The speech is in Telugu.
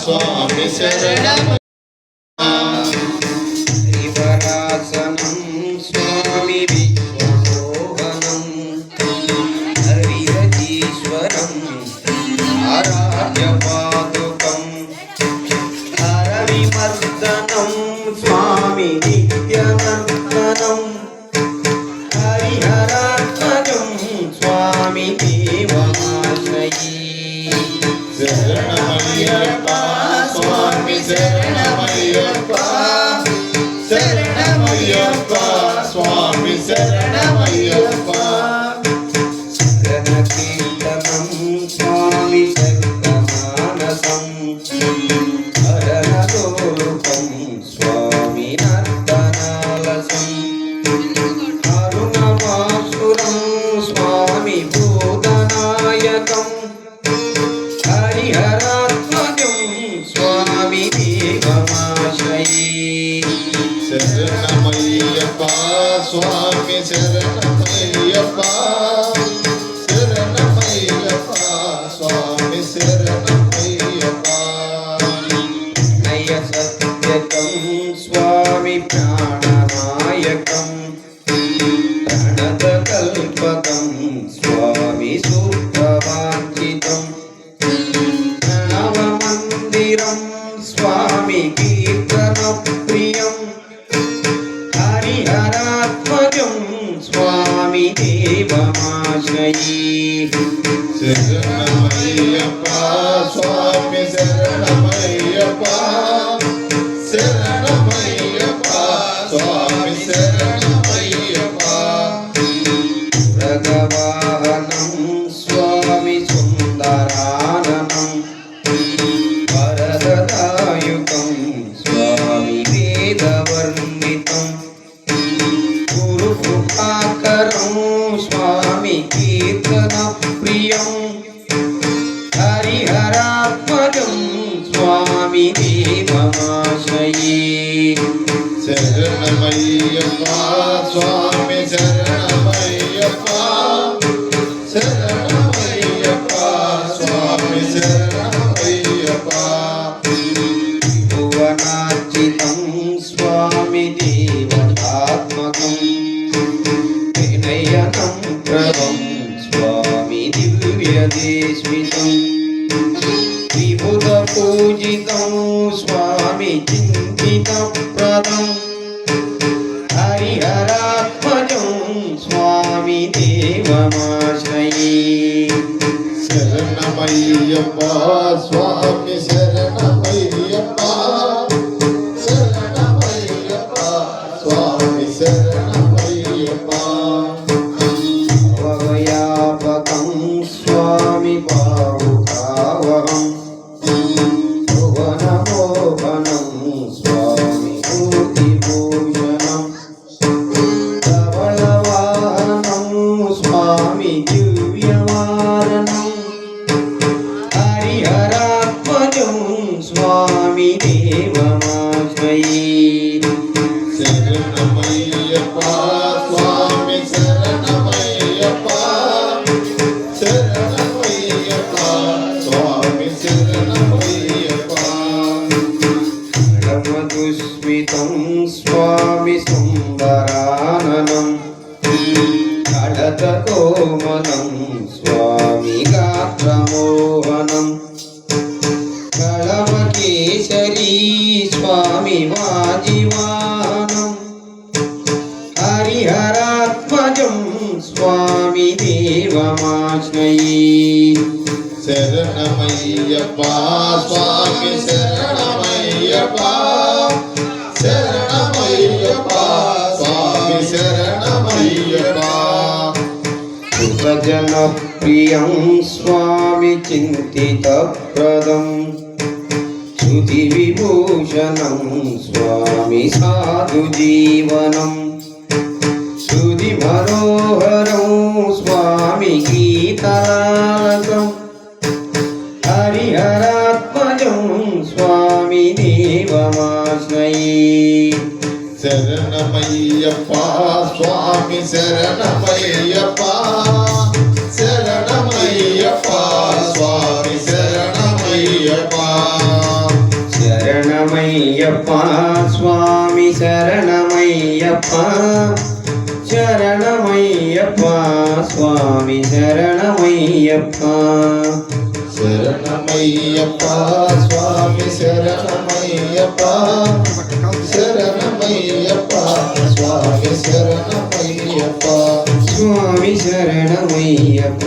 స్వామి శరణం హరివరాసనం స్వామి విశ్వమోహనం హరిహరీశ్వరం ఆరాధ్య పాదుకం హరవిమర్దనం స్వామి నిత్యనర్తనం హరిహరాత్మజం స్వామి దేవమాశ్రయీ శరణమయ్యప్ప స్వామి శరణమయ్యప్ప శరణమయ్యప్ప స్వామి శరణమయ్యప్ప శరణ కీర్తనం స్వామి శరణమానసం హరణలోలుకం స్వామి నర్తనాలసం అరుణమాసురం స్వామి భూతనాయకం హరిహరాత్మజం స్వామి దేవమాశ్రయే శరణమయ్యప్ప స్వామి శరణమయ్యప్ప శరణమయ్యప్ప స్వామి శరణమయ్యప్ప నయ సత్యకం స్వామి ప్రాణనాయకం ప్రణతకల్పకం స్వామి సుప్రవాంఛితం ప్రణవమందిరం స్వామి కీర్తన ప్రియం హరిహరాత్మజం స్వామి దేవమాశ్రయే శరణమయ్యప్ప స్వామి శరణమయ్యప్ప శరణమయ్యప్ప స్వామి శరణమయ్యప్ప భగవాహనం స్వామి సుందరాననం వరదదాయుకం స్వామి వేదవర్ణితం గురుకృపాకరం స్వామి కీర్తన ప్రియం హరిహరాత్మజం స్వామి దేవమాశ్రయే శరణమయ్యప్ప స్వామి శరణమయ్యప్ప శరణమయ్యప్ప స్వామి శరణమయ్యప్ప భువనార్చితం స్వామి దేవతాత్మకం వినయనం ప్రభం స్వామి దివ్యదేస్మితం విభుత పూజితం స్వామి చింతిత ప్రదం హరిహరాత్మజం స్వామి దేవమాశ్రయే శరణమయ్యప్ప స్వామి శరణమయ్యప్ప శరణమయ్యప్ప స్వామి శరణమయ్యప్ప భవయాపకం స్వామి పావుకావహం భువనమోహనం స్వామి మూర్తిభూషణం ధవళవాహనం స్వామి దివ్యవారణం హరిహరాత్మజం స్వామి దేవమాశ్రయే శరణమయ్యప్ప స్వామి శరణమయ్యప్ప శరణమయ్యప్ప స్వామి శరణమయ్యప్ప మధుస్మితం స్వామి సుందరాననం కళతకోమలం స్వామి గాత్రమోహనం కళవకేశరీ స్వామి వాజివాహనం హరిహరాత్మజం స్వామి దేవమాశ్రయే శరణమయ్యప్ప స్వామి శరణమయ్యప్ప శరణమయ్యప్ప స్వామి శరణమయ్యప్ప సుఖజన ప్రియం స్వామి చింతిత ప్రదం శృతి విభూషణం స్వామి సాధు జీవనం శృతి మనోహరం స్వామి గీతాలకం హరిహరాత్మజం స్వామి దేవమాశ్రయే శరణమయ్యప్ప స్వామి శరణమయ్యప్ప శరణమయ్యప్ప స్వామి శరణమయ్యప్ప అయ్యప్ప స్వామి శరణమయ్యప్ప శరణమయ్యప్ప స్వామి శరణమయ్యప్ప శరణమయ్యప్ప స్వామి శరణమయ్యప్ప శరణమయ్యప్ప స్వామి శరణమయ్యప్ప స్వామి శరణమయ్యప్ప